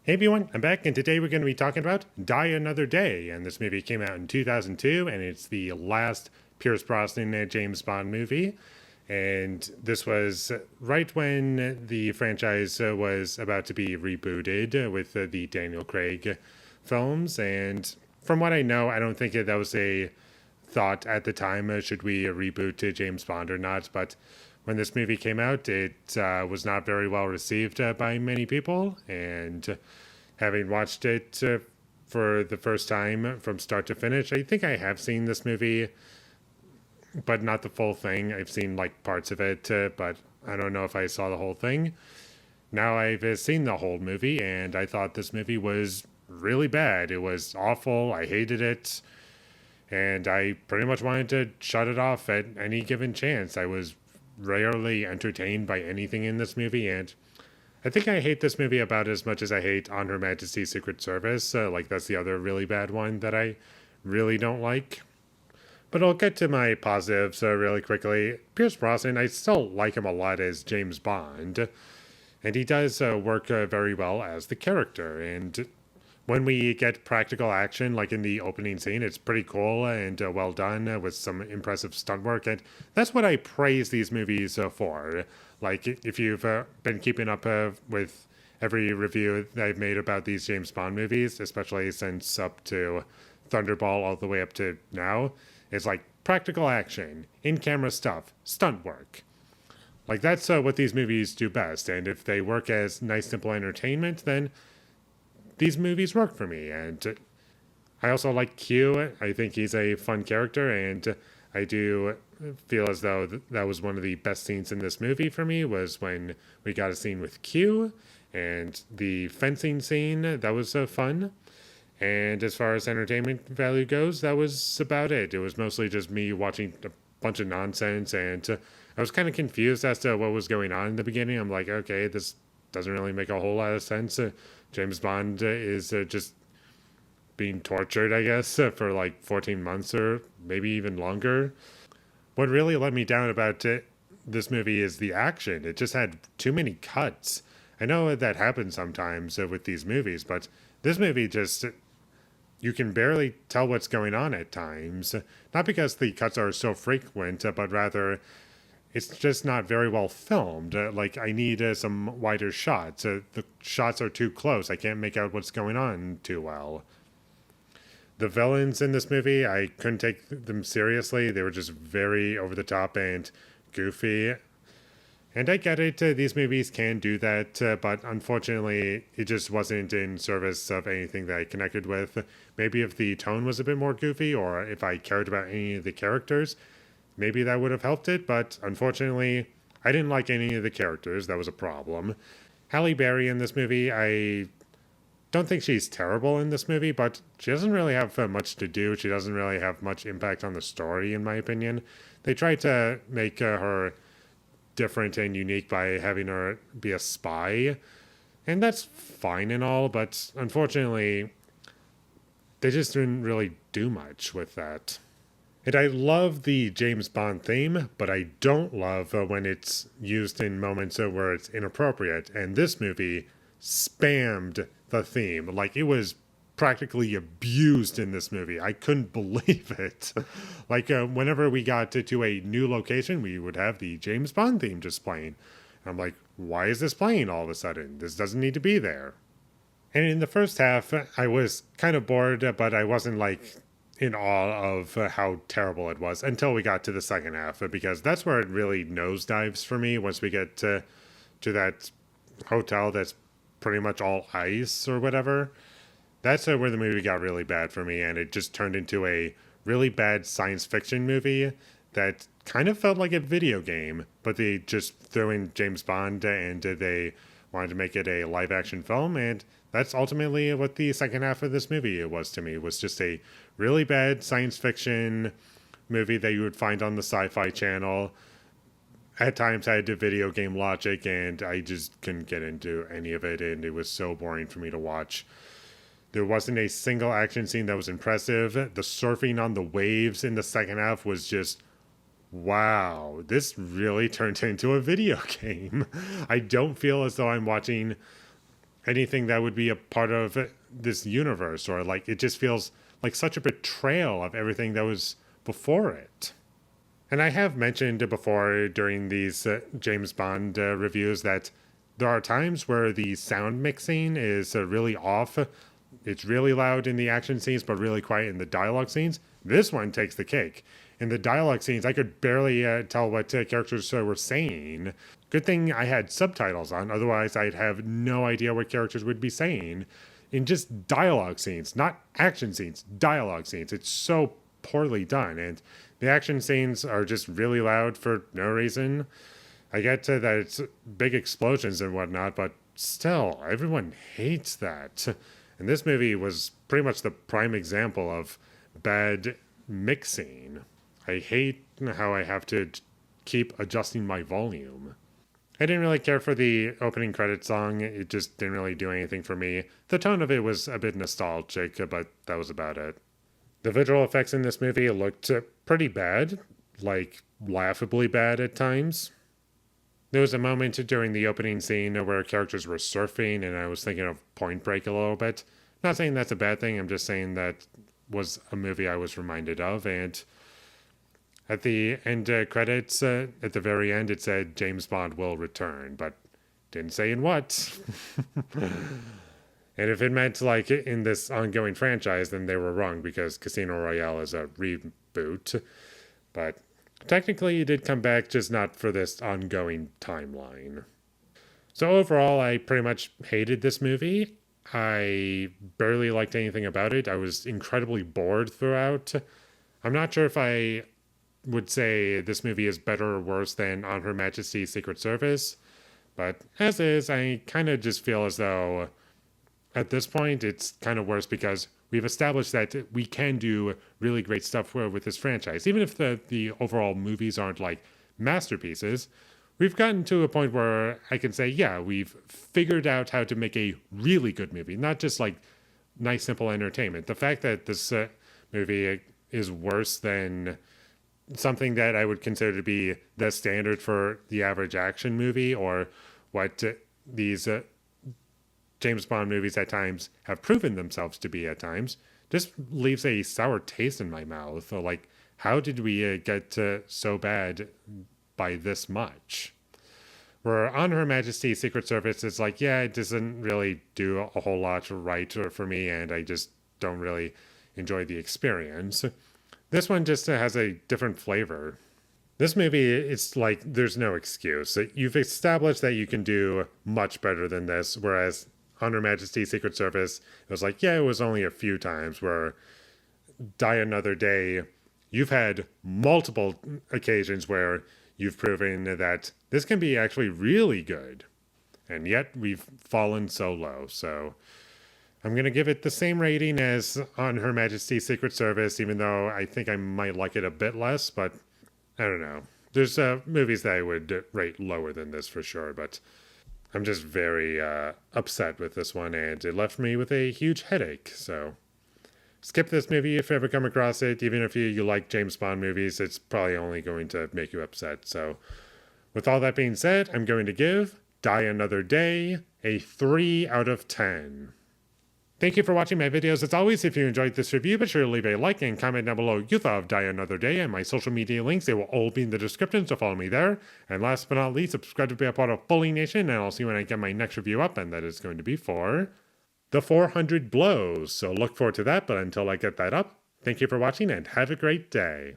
Hey everyone, I'm back, and today we're going to be talking about Die Another Day. And this movie came out in 2002, and it's the last Pierce Brosnan James Bond movie. And this was right when the franchise was about to be rebooted with the Daniel Craig films. And from what I know, I don't think that was a thought at the time, should we reboot James Bond or not. But when this movie came out, it was not very well received by many people. And having watched it for the first time from start to finish, I think I have seen this movie, but not the full thing. I've seen like parts of it, but I don't know if I saw the whole thing. Now I've seen the whole movie, and I thought this movie was really bad. It was awful. I hated it. And I pretty much wanted to shut it off at any given chance. I was rarely entertained by anything in this movie, and I think I hate this movie about as much as I hate On Her Majesty's Secret Service. Like, that's the other really bad one that I really don't like. But I'll get to my positives really quickly. Pierce Brosnan, I still like him a lot as James Bond, and he does work very well as the character. And when we get practical action, like in the opening scene, it's pretty cool and well done with some impressive stunt work. And that's what I praise these movies for. Like, if you've been keeping up with every review that I've made about these James Bond movies, especially since up to Thunderball all the way up to now, it's like practical action, in camera stuff, stunt work. Like, that's what these movies do best. And if they work as nice, simple entertainment, then these movies work for me. And I also like Q. I think he's a fun character, and I do feel as though that was one of the best scenes in this movie for me, was when we got a scene with Q, and the fencing scene, that was fun. And as far as entertainment value goes, that was about it. It was mostly just me watching a bunch of nonsense, and I was kind of confused as to what was going on in the beginning. I'm like, okay, this doesn't really make a whole lot of sense. James Bond is just being tortured, I guess, for like 14 months or maybe even longer. What really let me down about this movie is the action. It just had too many cuts. I know that happens sometimes with these movies, but this movie just, you can barely tell what's going on at times. Not because the cuts are so frequent, but rather it's just not very well filmed. Like, I need some wider shots. The shots are too close. I can't make out what's going on too well. The villains in this movie, I couldn't take them seriously. They were just very over the top and goofy. And I get it, these movies can do that, but unfortunately, it just wasn't in service of anything that I connected with. Maybe if the tone was a bit more goofy, or if I cared about any of the characters, maybe that would have helped it, but unfortunately, I didn't like any of the characters. That was a problem. Halle Berry in this movie, I don't think she's terrible in this movie, but she doesn't really have much to do. She doesn't really have much impact on the story, in my opinion. They tried to make her different and unique by having her be a spy, and that's fine and all, but unfortunately, they just didn't really do much with that. And I love the James Bond theme, but I don't love when it's used in moments where it's inappropriate. And this movie spammed the theme. Like, it was practically abused in this movie. I couldn't believe it. Like, whenever we got to a new location, we would have the James Bond theme just playing. And I'm like, why is this playing all of a sudden? This doesn't need to be there. And in the first half, I was kind of bored, but I wasn't like in awe of how terrible it was until we got to the second half, because that's where it really nosedives for me. Once we get to that hotel that's pretty much all ice or whatever, that's where the movie got really bad for me, and it just turned into a really bad science fiction movie that kind of felt like a video game, but they just threw in James Bond and they wanted to make it a live action film, and that's ultimately what the second half of this movie was to me. It was just a really bad science fiction movie that you would find on the Sci-Fi Channel. At times I had the video game logic, and I just couldn't get into any of it, and it was so boring for me to watch. There wasn't a single action scene that was impressive. The surfing on the waves in the second half was just, wow, this really turned into a video game. I don't feel as though I'm watching anything that would be a part of this universe, or like it just feels like such a betrayal of everything that was before it. And I have mentioned before during these James Bond reviews that there are times where the sound mixing is really off. It's really loud in the action scenes, but really quiet in the dialogue scenes. This one takes the cake. In the dialogue scenes, I could barely tell what characters were saying. Good thing I had subtitles on, otherwise, I'd have no idea what characters would be saying. In just dialogue scenes, not action scenes, dialogue scenes. It's so poorly done, and the action scenes are just really loud for no reason. I get to that it's big explosions and whatnot, but still, everyone hates that. And this movie was pretty much the prime example of bad mixing. I hate how I have to keep adjusting my volume. I didn't really care for the opening credit song. It just didn't really do anything for me. The tone of it was a bit nostalgic, but that was about it. The visual effects in this movie looked pretty bad, like laughably bad at times. There was a moment during the opening scene where characters were surfing, and I was thinking of Point Break a little bit. Not saying that's a bad thing, I'm just saying that was a movie I was reminded of, and at the end credits, at the very end, it said James Bond will return, but didn't say in what. And if it meant like in this ongoing franchise, then they were wrong because Casino Royale is a reboot. But technically, it did come back, just not for this ongoing timeline. So overall, I pretty much hated this movie. I barely liked anything about it. I was incredibly bored throughout. I'm not sure if I would say this movie is better or worse than On Her Majesty's Secret Service, but as is, I kind of just feel as though at this point it's kind of worse because we've established that we can do really great stuff with this franchise. Even if the overall movies aren't like masterpieces, we've gotten to a point where I can say, yeah, we've figured out how to make a really good movie, not just like nice, simple entertainment. The fact that this movie is worse than something that I would consider to be the standard for the average action movie, or what these James Bond movies at times have proven themselves to be at times, just leaves a sour taste in my mouth. So, like, how did we get so bad by this much? Where On Her Majesty's Secret Service is like, yeah, it doesn't really do a whole lot right for me, and I just don't really enjoy the experience. This one just has a different flavor. This movie, it's like there's no excuse. You've established that you can do much better than this, whereas On Her Majesty's Secret Service, it was like, yeah, it was only a few times, where Die Another Day, you've had multiple occasions where you've proven that this can be actually really good. And yet we've fallen so low, so I'm going to give it the same rating as On Her Majesty's Secret Service, even though I think I might like it a bit less, but I don't know. There's movies that I would rate lower than this for sure, but I'm just very upset with this one, and it left me with a huge headache, so skip this movie if you ever come across it. Even if you like James Bond movies, it's probably only going to make you upset. So with all that being said, I'm going to give Die Another Day a 3 out of 10. Thank you for watching my videos. As always, if you enjoyed this review, be sure to leave a like and comment down below you thought of Die Another Day, and my social media links, they will all be in the description, so follow me there. And last but not least, subscribe to be a part of Foley Nation, and I'll see you when I get my next review up, and that is going to be for The 400 Blows. So look forward to that, but until I get that up, thank you for watching and have a great day.